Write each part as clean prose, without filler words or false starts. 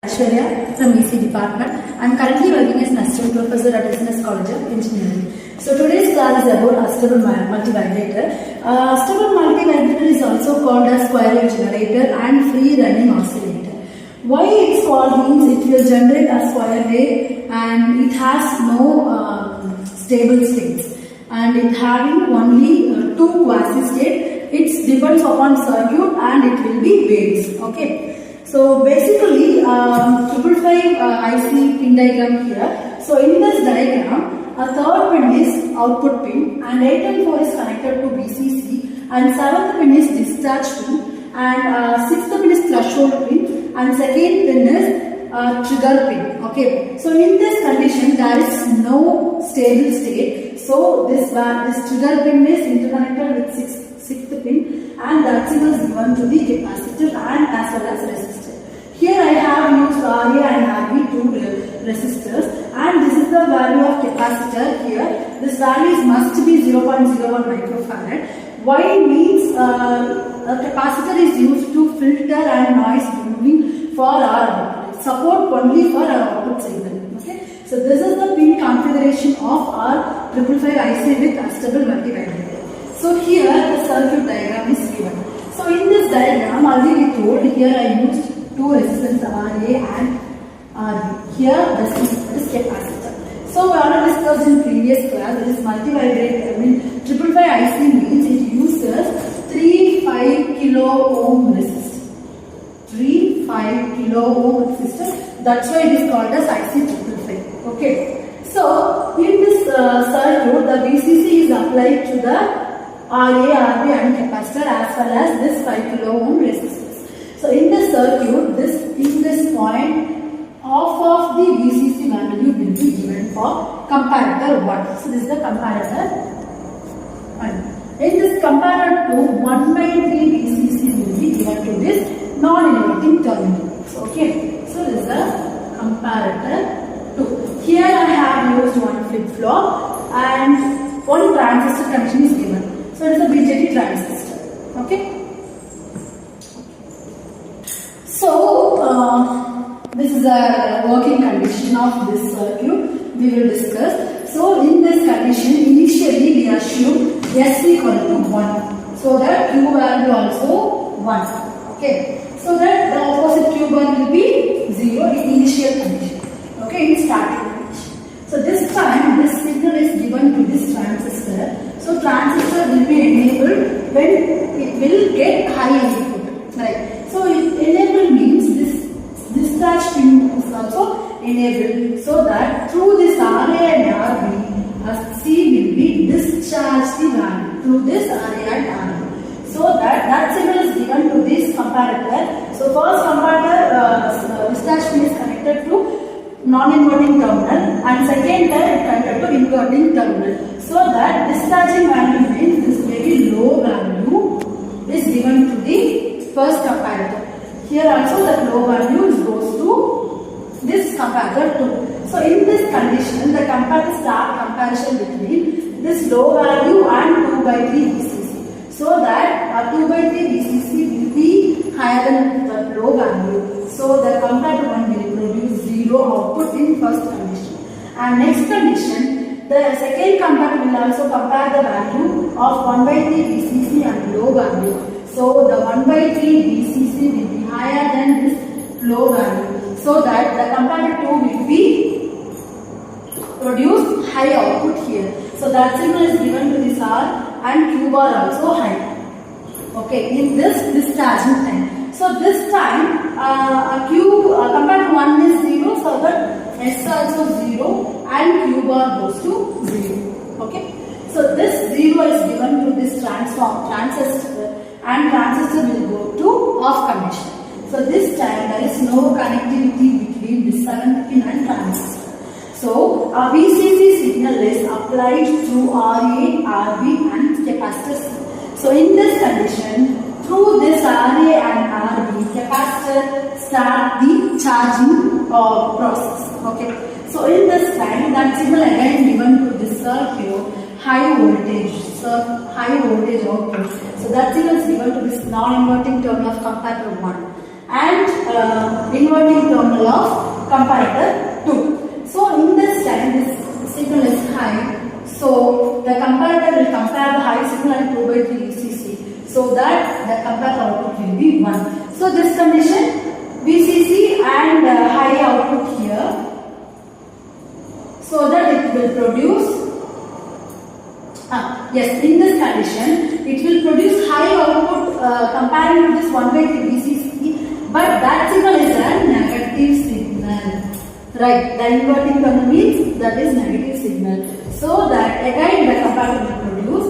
From EC department. I am currently working as an assistant professor at SNS College of Engineering. So today's class is about Astable Multivibrator. Astable Multivibrator is also called as square wave generator and free running oscillator. Why it's called means it will generate a square wave and it has no stable states, and it having only two quasi states. It depends upon circuit and it will be varies. Okay. So basically, 555 IC pin diagram here. So in this diagram, a third pin is output pin and 8 and 4 is connected to VCC, and 7th pin is discharge pin, and 6th pin is threshold pin, and 2nd pin is trigger pin. Okay. So in this condition, there is no stable state. So this trigger pin is interconnected with 6th pin, and that signal is given to the capacitor and as well as resistor. Here I have used RA and RB, two resistors, and this is the value of capacitor here. This value must be 0.01 microfarad. Why means a capacitor is used to filter and noise removing for our output. Support only for our output signal. Okay. So this is the pin configuration of our 555 IC with Astable Multivibrator. So here the circuit diagram is given. So in this diagram, already told, here I used two resistors RA and RB. Here this is capacitor. So we already discussed in previous class, this multivibrator, 555 IC means it uses 3-5 kilo ohm resistor. 3-5 kilo ohm resistor. That's why it is called as IC 555. Okay. So in this circuit, the VCC is applied to the RA, RB and capacitor as well as this 5 kilo ohm resistance. So in the circuit, in this point, half of the VCC value will be given for comparator 1. So this is the comparator 1. In this comparator 2, 1 by 3 VCC will be given to this non-inverting terminal. Okay. So this is the comparator 2. Here I have used one flip-flop and one transistor connection is given. So it is a BJT transistor. Okay. So this is a working condition of this circuit we will discuss. So in this condition, initially we assume S equal to 1. So that Q value also 1. Okay. So that the opposite Q bar will be 0 in initial condition. Okay, in starting condition. So this time this signal is given to this transistor. So transistor will be enabled when it will get high input. Right. So enable means this discharge pin is also enabled, so that through this RA and RB, a C will be discharged the value through this RA and RB. So that signal is given to this comparator. So first comparator discharge pin is connected to non-inverting terminal, and second connected to inverting terminal. So that discharging value means this very low value is given to the first comparator. Here also the low value goes to this comparator 2. So in this condition, the comparator start comparison between this low value and 2 by 3 VCC. So that 2 by 3 VCC will be higher than the low value. So the comparator 1 will produce 0 output in first condition. And next condition, the second comparator will also compare the value of 1 by 3 VCC and low value. So the 1 by 3 VCC will be higher than this low value. So that the comparator 2 will be produce high output here. So that signal is given to this R and Q bar also high. Okay, in this discharging time. So this time comparator 1 is 0, so that S also 0 and Q bar goes to 0. Okay. So this 0 is given to this transistor, and transistor will go to off condition. So this time there is no connectivity between this 7th pin and transistor. So a VCC signal is applied through RA, RB and capacitor. So in this condition, through this RA and RB, capacitor start the charging process. Okay. So in this time, that signal again given to this circuit, high voltage output. So that signal is given to this non-inverting terminal of comparator 1. And inverting terminal of comparator 2. So in this time this signal is high. So the comparator will compare the high signal and 2 by 3 VCC. So that the comparator output will be 1. So this condition VCC and high output here, so that it will produce yes, in this condition it will produce high output comparing to this 1 by 3 VCC, but that signal is a negative signal, right? The inverting terminal means that is negative signal. So that again the comparator will produce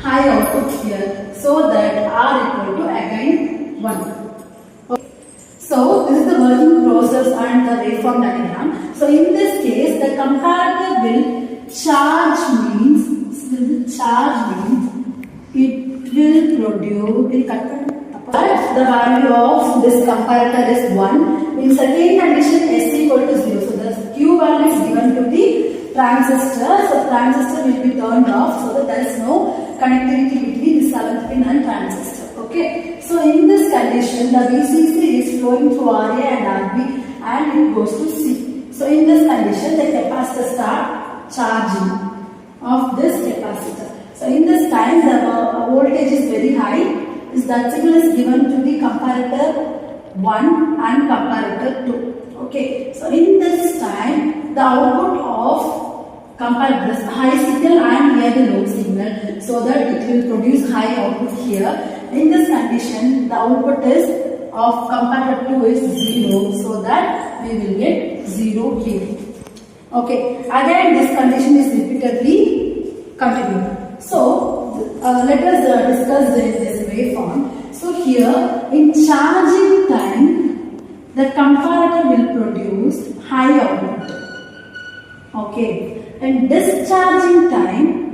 high output here, so that R equal to again 1. Okay. So this is the working process and the waveform diagram. So in this case the comparator will charge means it will produce the value of this comparator is 1. In second condition S equal to 0. So the Q value is given to the transistor. So transistor will be turned off so that there is no connectivity between the 7th pin and transistor. Okay. So in this condition the VCC is flowing through RA and RB and it goes to C. So in this condition the capacitor start charging of this capacitor. So in this time the voltage is very high. That signal is given to the comparator 1 and comparator 2. Okay. So in this time the output of comparator this high signal and here the low signal, so that it will produce high output here. In this condition the output is of comparator 2 is 0, so that we will get 0 here. Okay. Again this condition is repeatedly continued. So let us discuss this waveform. So here in charging time the comparator will produce high output. Okay. And discharging time